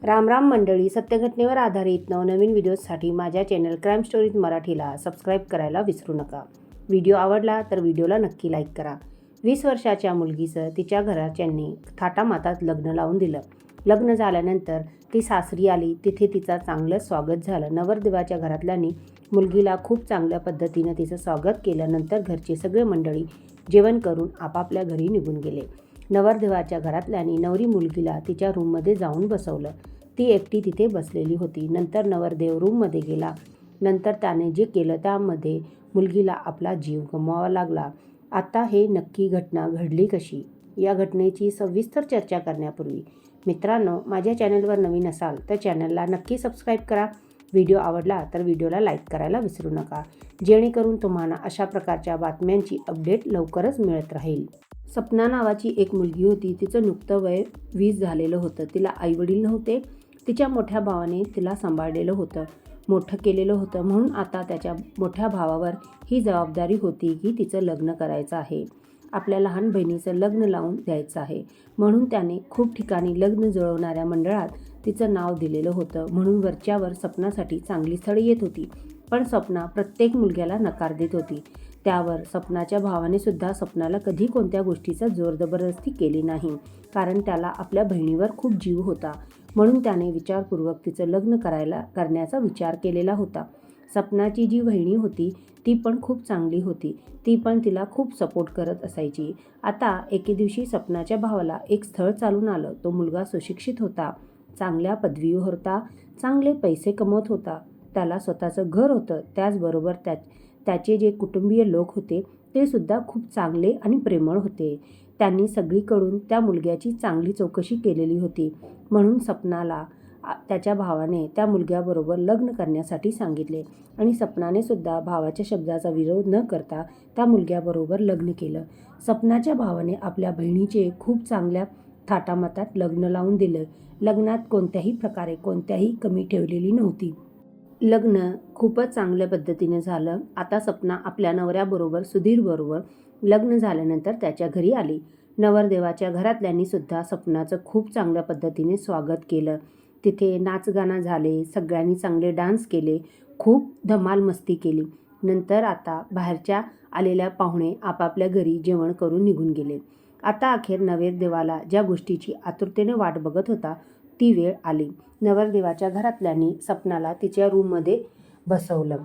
राम राम मंडळी, सत्यघटनेवर आधारित नवनवीन व्हिडिओजसाठी माझ्या चॅनल क्राईम स्टोरीज मराठीला सबस्क्राईब करायला विसरू नका. व्हिडिओ आवडला तर व्हिडिओला नक्की लाईक करा. 20 वर्षाच्या मुलगीचं तिच्या घरच्यांनी थाटामाटात लग्न लावून दिलं. लग्न झाल्यानंतर ती सासरी आली. तिथे तिचं चांगलं स्वागत झालं. नवरदेवाच्या घरातल्यांनी मुलगीला खूप चांगल्या पद्धतीनं तिचं स्वागत केलं. नंतर घरचे सगळे मंडळी जेवण करून आपापल्या घरी निघून गेले. नवरदेवाच्या घरातल्यांनी नवरी मुलगीला तिच्या रूममध्ये जाऊन बसवलं. ती एकटी तिथे बसलेली होती. नंतर नवरदेव रूममध्ये गेला. नंतर त्याने जे केलं त्यामध्ये मुलगीला आपला जीव गमवावा लागला. आता हे नक्की घटना घडली कशी, या घटनेची सविस्तर चर्चा करण्यापूर्वी मित्रांनो, माझ्या चॅनलवर नवीन असाल तर चॅनलला नक्की सबस्क्राईब करा. व्हिडिओ आवडला तर व्हिडिओला लाईक करायला विसरू नका, जेणेकरून तुम्हाला अशा प्रकारच्या बातम्यांची अपडेट लवकरच मिळत राहील. सपना नावाची एक मुलगी होती. तिचं नुकतं वय 20 झालेलं होतं. तिला आईवडील नव्हते. तिच्या मोठ्या भावाने तिला सांभाळलेलं होतं, मोठं केलेलं होतं. म्हणून आता त्याच्या मोठ्या भावावर ही जबाबदारी होती की तिचं लग्न करायचं आहे. आपल्या लहान बहिणीचं लग्न लावून द्यायचं आहे. म्हणून त्याने खूप ठिकाणी लग्न जुळवणाऱ्या मंडळात तिचं नाव दिलेलं होतं. म्हणून वरच्यावर सपनासाठी चांगली स्थळं येत होती. पण सपना प्रत्येक मुलग्याला नकार देत होती. त्यावर सपनाच्या भावाने सुद्धा सपनाला कधी कोणत्या गोष्टीचा जोर जबरदस्ती केली नाही, कारण त्याला आपल्या बहिणीवर खूप जीव होता. म्हणून त्याने विचारपूर्वक तिचं लग्न करण्याचा विचार केलेला होता. सपनाची जी बहिणी होती ती पण खूप चांगली होती. ती पण तिला खूप सपोर्ट करत असायची. आता एके दिवशी सपनाच्या भावाला एक स्थळ चालून आलं. तो मुलगा सुशिक्षित होता, चांगल्या पदवीवर होता, चांगले पैसे कमवत होता. त्याला स्वतःचं घर होतं. त्याचबरोबर त्याचे जे कुटुंबीय लोक होते ते सुद्धा खूप चांगले आणि प्रेमळ होते. त्यांनी सगळीकडून त्या मुलग्याची चांगली चौकशी केलेली होती. म्हणून सपनाला त्याच्या भावाने त्या मुलग्याबरोबर लग्न करण्यासाठी सांगितले आणि सपनाने सुद्धा भावाच्या शब्दाचा विरोध न करता त्या मुलग्याबरोबर लग्न केलं. सपनाच्या भावाने आपल्या बहिणीचे खूप चांगल्या थाटामाटात लग्न लावून दिलं. लग्नात कोणत्याही प्रकारे कोणत्याही कमी ठेवलेली नव्हती. लग्न खूपच चांगल्या पद्धतीने झालं. आता सपना आपल्या नवऱ्याबरोबर सुधीरबरोबर लग्न झाल्यानंतर त्याच्या घरी आली. नवरदेवाच्या घरातल्यांनी सुद्धा सपनाचं खूप चांगल्या पद्धतीने स्वागत केलं. तिथे नाचगाणं झाले, सगळ्यांनी चांगले डान्स केले, खूप धमाल मस्ती केली. नंतर आता बाहेरच्या आलेल्या पाहुणे आपापल्या घरी जेवण करून निघून गेले. आता अखेर नवरदेवाला ज्या गोष्टीची आतुरतेने वाट बघत होता ती वेळ आली. नवरदेवाच्या घरातल्यांनी सपनाला तिच्या रूममध्ये बसवलं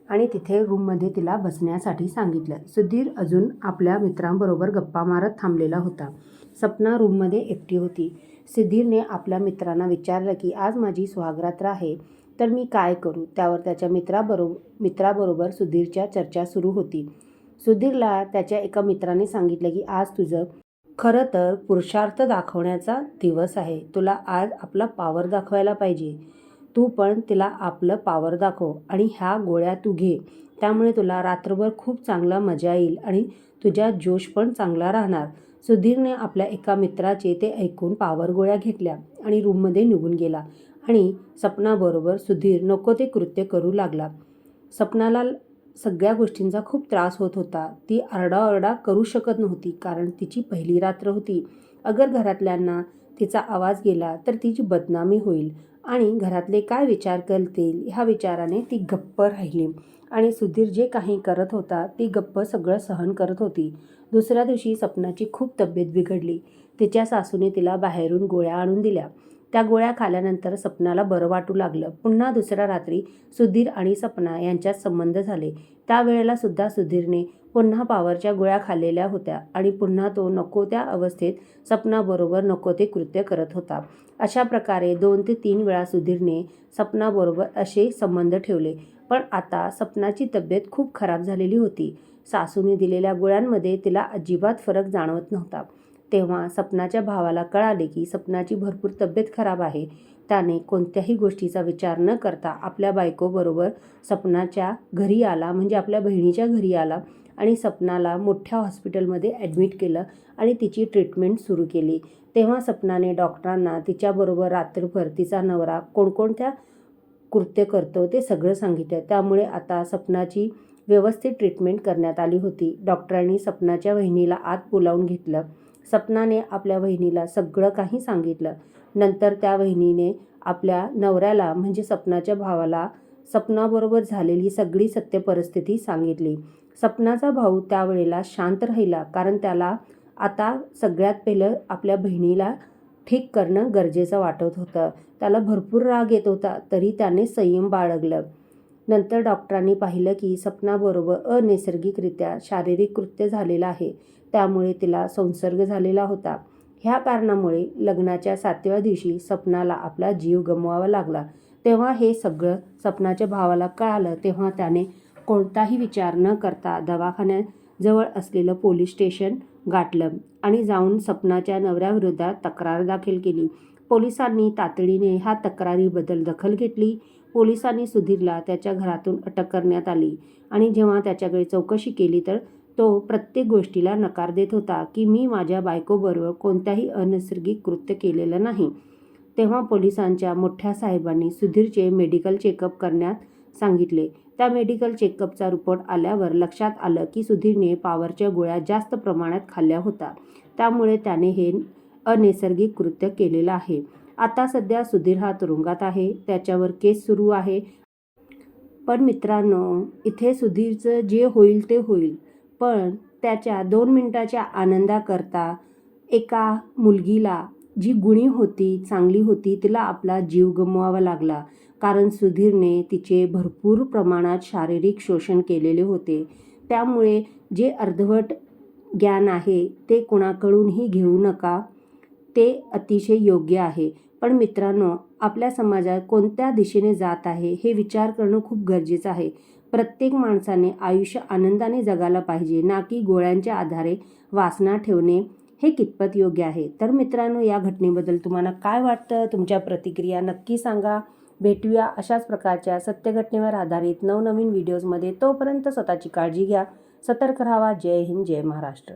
आणि तिथे रूममध्ये तिला बसण्यासाठी सांगितलं. सुधीर अजून आपल्या मित्रांबरोबर गप्पा मारत थांबलेला होता. सपना रूममध्ये एकटी होती. सुधीरने आपल्या मित्रांना विचारलं की आज माझी सुहागरात्र आहे तर मी काय करू. त्यावर त्याच्या मित्राबरोबर सुधीरच्या चर्चा सुरू होती. सुधीरला त्याच्या एका मित्राने सांगितलं की आज तुझं खरं तर पुरुषार्थ दाखवण्याचा दिवस आहे. तुला आज आपला पॉवर दाखवायला पाहिजे. तू पण तिला आपलं पॉवर दाखव आणि ह्या गोळ्या तू घे. त्यामुळे तुला रात्रभर खूप चांगला मजा येईल आणि तुझ्या जोश पण चांगला राहणार. सुधीरने आपल्या एका मित्राचे ते ऐकून पॉवर गोळ्या घेतल्या आणि रूममध्ये निघून गेला आणि सपनाबरोबर सुधीर नको ते कृत्य करू लागला. सपनाला सगळ्या गोष्टींचा खूप त्रास होत होता. ती आरडाओरडा करू शकत नव्हती, कारण तिची पहिली रात्र होती. अगर घरातल्यांना तिचा आवाज गेला तर तिची बदनामी होईल आणि घरातले काय विचार करतील ह्या विचाराने ती गप्प राहिली आणि सुधीर जे काही करत होता ती गप्प सगळं सहन करत होती. दुसऱ्या दिवशी सपनाची खूप तब्येत बिघडली. तिच्या सासूने तिला बाहेरून गोळ्या आणून दिल्या. त्या गोळ्या खाल्ल्यानंतर सपनाला बरं वाटू लागलं. पुन्हा दुसऱ्या रात्री सुधीर आणि सपना यांच्यात संबंध झाले. त्यावेळेला सुद्धा सुधीरने पुन्हा पॉवरच्या गोळ्या खाल्लेल्या होत्या आणि पुन्हा तो नको त्या अवस्थेत सपनाबरोबर नको ते कृत्य करत होता. अशा प्रकारे 2 ते 3 वेळा सुधीरने सपनाबरोबर असे संबंध ठेवले. पण आता सपनाची तब्येत खूप खराब झालेली होती. सासूने दिलेल्या गोळ्यांमध्ये तिला अजिबात फरक जाणवत नव्हता. तेव्हा सपनाच्या भावाला कळाले की सपनाची भरपूर तब्येत खराब आहे. त्याने कोणत्याही गोष्टीचा विचार न करता आपल्या बायकोबरोबर सपनाच्या घरी आला, म्हणजे आपल्या बहिणीच्या घरी आला आणि सपनाला मोठ्या हॉस्पिटलमध्ये ॲडमिट केलं आणि तिची ट्रीटमेंट सुरू केली. तेव्हा सपनाने डॉक्टरांना तिच्याबरोबर रात्रभर तिचा नवरा कोणकोणत्या कृत्य करतो ते सगळं सांगितलं. त्यामुळे आता सपनाची व्यवस्थित ट्रीटमेंट करण्यात आली होती. डॉक्टरांनी सपनाच्या बहिणीला आत बोलावून घेतलं. सपनाने आपल्या बहिणीला सगळं काही सांगितलं नंतर त्या वहिनीने आपल्या नवऱ्याला म्हणजे सपनाच्या भावाला सपनाबरोबर झालेली सगळी सत्य परिस्थिती सांगितली. सपनाचा भाऊ त्यावेळेला शांत राहिला, कारण त्याला आता सगळ्यात पहिलं आपल्या बहिणीला ठीक करणं गरजेचं वाटत होतं. त्याला भरपूर राग येत होता, तरी त्याने संयम बाळगलं. नंतर डॉक्टरांनी पाहिलं की सपनाबरोबर अनैसर्गिकरित्या शारीरिक कृत्य झालेलं आहे, त्यामुळे तिला संसर्ग झालेला होता. ह्या कारणामुळे लग्नाच्या 7व्या दिवशी सपनाला आपला जीव गमवावा लागला. तेव्हा हे सगळं सपनाच्या भावाला कळालं. तेव्हा त्याने कोणताही विचार न करता दवाखान्याजवळ असलेलं पोलीस स्टेशन गाठलं आणि जाऊन सपनाच्या नवऱ्याविरोधात तक्रार दाखल केली. पोलिसांनी तातडीने ह्या तक्रारीबद्दल दखल घेतली. पोलिसांनी सुधीरला त्याच्या घरातून अटक करण्यात आली आणि जेव्हा त्याच्याकडे चौकशी केली तर तो प्रत्येक गोष्टीला नकार देत होता की मी माझ्या बायकोबरोबर कोणत्याही अनैसर्गिक कृत्य केलेलं नाही. तेव्हा पोलिसांच्या मोठ्या साहेबांनी सुधीरचे मेडिकल चेकअप करण्यात सांगितले. त्या मेडिकल चेकअपचा रिपोर्ट आल्यावर लक्षात आलं की सुधीरने पॉवरच्या गोळ्या जास्त प्रमाणात खाल्ल्या होत्या, त्यामुळे त्याने हे अनैसर्गिक कृत्य केलेलं आहे. आता सध्या सुधीर हा तुरुंगात आहे, त्याच्यावर केस सुरू आहे. पण मित्रांनो, इथे सुधीरचं जे होईल ते होईल, पण त्याच्या 2 मिनिटाच्या आनंदाकरता एका मुलगीला जी गुणी होती, चांगली होती, तिला आपला जीव गमवावा लागला. कारण सुधीरने तिचे भरपूर प्रमाणात शारीरिक शोषण केलेले होते. त्यामुळे जे अर्धवट ज्ञान आहे ते कोणाकडूनही घेऊ नका, ते अतिशय योग्य आहे. पण मित्रांनो, आपल्या समाजात कोणत्या दिशेने जात आहे हे विचार करणं खूप गरजेचं आहे. प्रत्येक माणसाने आयुष्य आनंदाने जगायला पाहिजे, ना की गोळ्यांच्या आधारे वासना ठेवणे हे कितपत योग्य आहे. तर मित्रांनो, या घटनेबद्दल तुम्हाला काय वाटतं? तुमच्या प्रतिक्रिया नक्की सांगा. भेटूया अशाच प्रकारच्या सत्य घटनेवर आधारित नवनवीन व्हिडिओजमध्ये. तोपर्यंत स्वतःची काळजी घ्या, सतर्क राहा. जय हिंद, जय महाराष्ट्र.